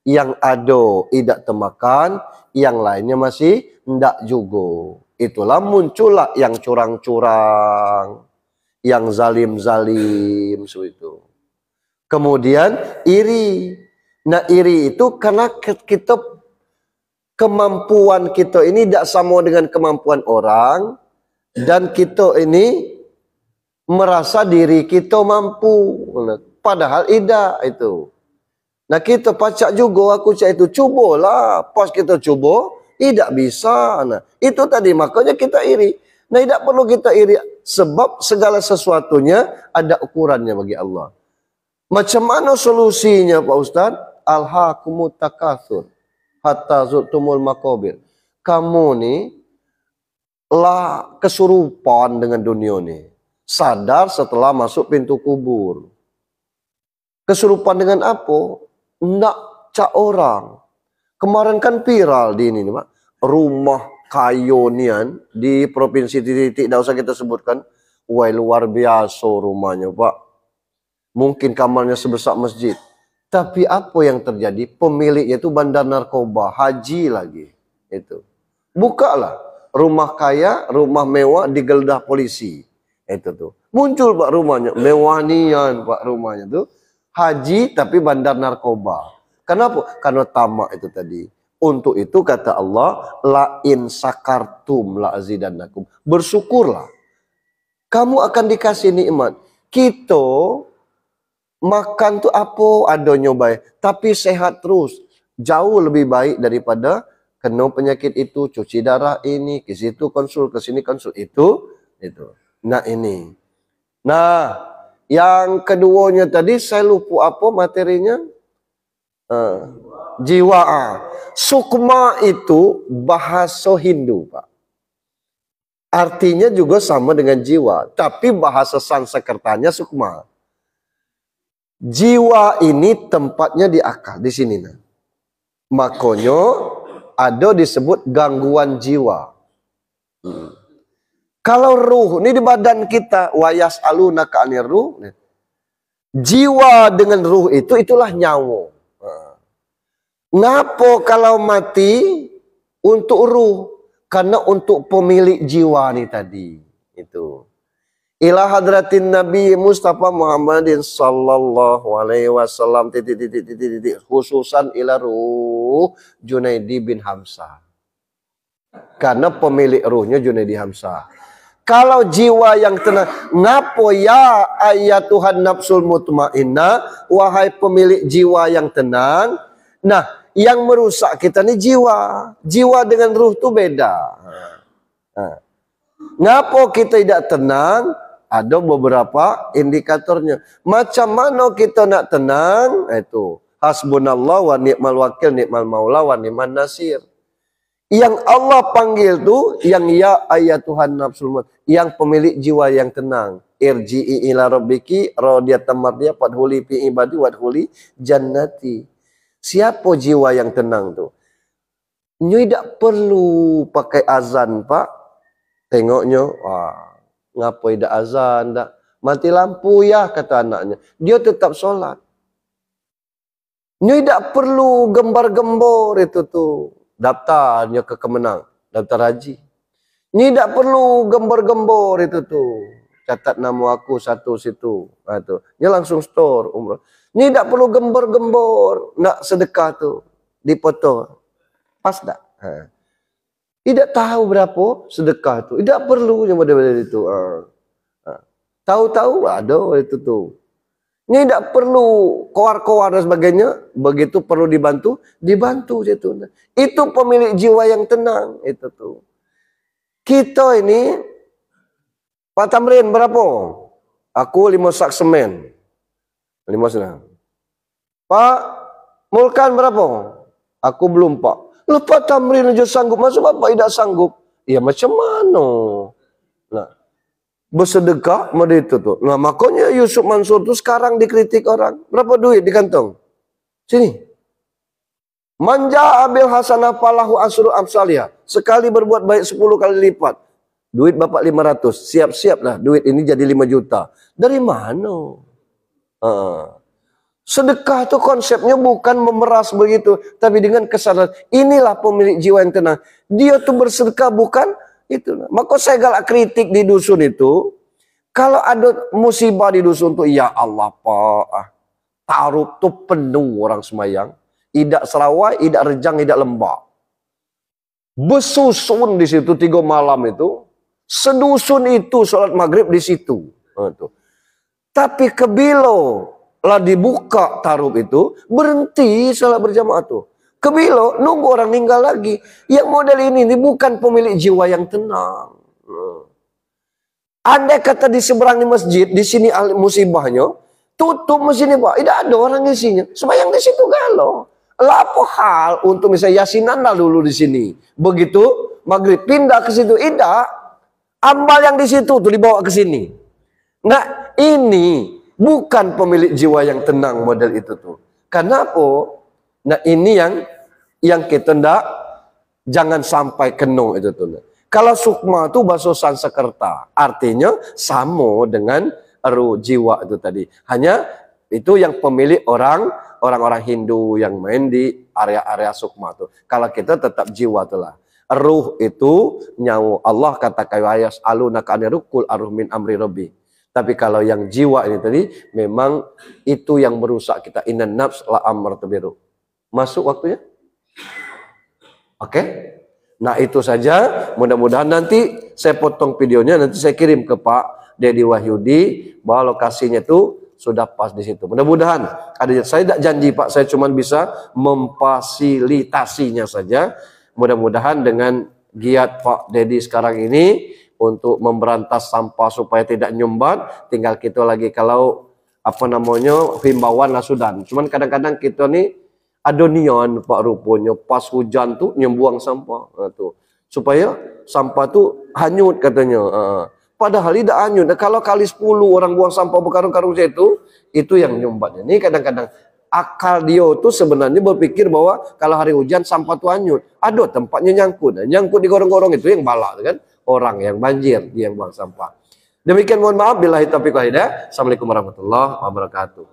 yang ada tidak temakan, yang lainnya masih tidak juga. Itulah muncullah yang curang-curang, yang zalim-zalim, itu. Kemudian iri. Nah, iri itu karena kita, kemampuan kita ini tidak sama dengan kemampuan orang, dan kita ini merasa diri kita mampu, padahal tidak itu. Nah, kita pacak juga, aku cak itu, cubalah. Pas kita cuba, tidak bisa. Nah, itu tadi makanya kita iri. Nah, tidak perlu kita iri, sebab segala sesuatunya ada ukurannya bagi Allah. Macam mana solusinya, Pak Ustaz? Alhaakumut takatsur hatta zurtumul maqabir. Kamu nih lah kesurupan dengan dunia nih. Sadar setelah masuk pintu kubur. Kesurupan dengan apa? Ndak cak orang. Kemarin kan viral di ini, Pak. Rumah Kayonian di provinsi titik, tidak usah kita sebutkan. Wah, luar biasa rumahnya, Pak. Mungkin kamarnya sebesar masjid. Tapi apa yang terjadi? Pemiliknya itu bandar narkoba, haji lagi. Itu. Bukalah rumah kaya, rumah mewah digeledah polisi. Itu tuh. Muncul, Pak, rumahnya. Mewah nian, Pak, rumahnya tuh. Haji tapi bandar narkoba. Kenapa? Karena tamak itu tadi. Untuk itu kata Allah, la in sakartum la azidannakum. Bersyukurlah. Kamu akan dikasih nikmat. Kita makan tuh apa adanya baik, tapi sehat terus. Jauh lebih baik daripada kena penyakit itu, cuci darah ini, ke situ konsul, ke sini konsul, itu. Nah, ini. Nah, yang keduanya tadi saya lupa apa materinya. Jiwa. Sukma itu bahasa Hindu, Pak. Artinya juga sama dengan jiwa, tapi bahasa Sanskertanya sukma. Jiwa ini tempatnya di akal, di sini. Nah. Makanya ada disebut gangguan jiwa. Kalau ruh, ini di badan kita, wayas alunaka anir ruh. Jiwa dengan ruh itu, itulah nyawa. Ngapa kalau mati untuk ruh? Karena untuk pemilik jiwa nih tadi. Itu. Ila hadratin Nabi Mustafa Muhammadin sallallahu alaihi wasallam khususan ila ruh Junaidi bin Hamzah. Karena pemilik ruhnya Junaidi Hamzah. Kalau jiwa yang tenang, ngapo ya ayat Tuhan nafsul mutmainnah, wahai pemilik jiwa yang tenang. Nah, yang merusak kita ini jiwa. Jiwa dengan ruh itu beda. Ngapo kita tidak tenang? Ada beberapa indikatornya. Macam mana kita nak tenang? Itu hasbunallah wa ni'mal wakil, ni'mal maula wa ni'man nasir. Yang Allah panggil tuh yang ya ayat Tuhan nafsul, yang pemilik jiwa yang tenang. Irji'i ila rabbiki radiyatan mardiyah fadkhuli fi ibadi wadkhuli jannati. Siapa jiwa yang tenang tuh? Tidak perlu pakai azan, Pak. Tengoknya, wah, ngapa tidak azan? Tak? Mati lampu ya, kata anaknya. Dia tetap sholat. Tidak perlu gembar-gembor itu tuh. Daftarnya ke Kemenang, daftar haji. Tidak perlu gembar-gembor itu tuh. Catat nama aku satu situ. Nah, itu. Dia langsung store umrah. Tidak perlu gembor-gembor. Nak sedekah tuh. Dipoto. Pas tak? Tidak tahu berapa sedekah itu. Tidak perlu yang model itu. Tahu-tahu ada itu tuh. Ini tidak perlu koar-koar dan sebagainya. Begitu perlu dibantu, dibantu itu. Itu pemilik jiwa yang tenang itu tuh. Kita ini, Pak Tamrin berapa? Aku 5 sak semen. 5 senang. Pak Mulkan berapa? Aku belum, Pak. Lepas Tamrin aja sanggup, masa Bapak tidak sanggup? Ya macam mana? Nah, bersedekah model itu tuh. Nah, makanya Yusuf Mansur tuh sekarang dikritik orang. Berapa duit di kantong? Sini. Manja abil hasanah falahu asru amsaliyah. Sekali berbuat baik 10 kali lipat. Duit Bapak 500. Siap-siap lah duit ini jadi 5 juta. Dari mana? Sedekah itu konsepnya bukan memeras begitu, tapi dengan kesadaran. Inilah pemilik jiwa yang tenang. Dia tuh bersedekah bukan itu. Maka saya galak kritik di dusun itu. Kalau ada musibah di dusun tuh, ya Allah Pak, taruh tuh penuh orang semayang. Idak Serawai, idak Rejang, idak Lembah. Besusun di situ 3 malam itu. Sedusun itu sholat maghrib di situ. Tapi kebilo lah dibuka taruh itu, berhenti salat berjamaah tuh. Kebilo nunggu orang meninggal lagi. Yang model ini bukan pemilik jiwa yang tenang. Andai kata di seberang di masjid, di sini musibahnya, tutup masjid ini Pak, tidak ada orang isinya. Sembahyang di situ galau. Lah apa hal untuk misalnya yasinan lah dulu di sini. Begitu maghrib pindah ke situ, tidak. Ambal yang di situ tuh dibawa ke sini. Nah, ini bukan pemilik jiwa yang tenang model itu tuh. Kenapa? Nah, ini yang kita ndak jangan sampai kena itu tuh. Kalau sukma itu bahasa Sanskerta, artinya sama dengan ruh jiwa itu tadi. Hanya itu yang pemilik orang-orang Hindu yang main di area-area sukma tuh. Kalau kita tetap jiwa tuh lah. Ruh itu nyawa Allah kata kayas alunaka anirukul aruh min amri rabbi. Tapi kalau yang jiwa ini tadi, memang itu yang merusak kita. Innan nafs la ammaratu biru. Masuk waktunya? Oke? Nah itu saja. Mudah-mudahan nanti saya potong videonya, nanti saya kirim ke Pak Dedi Wahyudi bahwa lokasinya itu sudah pas di situ. Mudah-mudahan. Saya tidak janji Pak, saya cuma bisa memfasilitasinya saja. Mudah-mudahan dengan giat Pak Dedi sekarang ini untuk memberantas sampah supaya tidak nyumbat, tinggal kita lagi kalau apa namanya himbauan lah sudah. Cuman kadang-kadang kita nih ada nian Pak rupanya pas hujan tuh nyembuang sampah tuh supaya sampah tuh hanyut katanya. Padahal tidak hanyut. Kalau kali 10 orang buang sampah berkarung-karung itu yang nyumbatnya. Ini kadang-kadang akal dia tuh sebenarnya berpikir bahwa kalau hari hujan sampah tuh hanyut. Ada tempatnya nyangkut. Nyangkut di gorong-gorong itu yang balak kan. Orang yang banjir, dia yang buang sampah. Demikian mohon maaf. Billahi taufiq wal hidayah. Assalamualaikum warahmatullahi wabarakatuh.